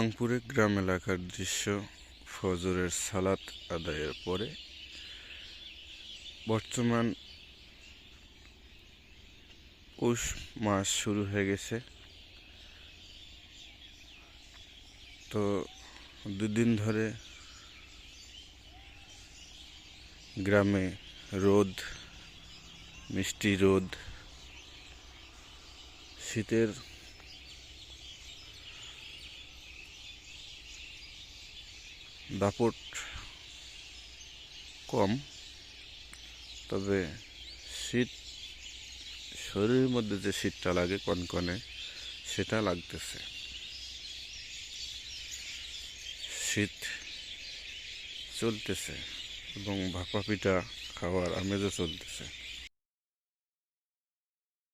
রংপুরে গ্রাম এলাকার দৃশ্য ফজরের সালাত আদায়ের পরে। বর্তমান পৌষ মাস শুরু হয়ে গেছে, তো দুদিন ধরে গ্রামে রোদ, মিষ্টি রোদ, শীতের দাপট কম, তবে শীত শরীরের মধ্যে যে শীতটা লাগে কনকনে, সেটা লাগতেছে। শীত চলতেছে এবং ভাপা পিঠা খাওয়ার আমেজও চলতেছে।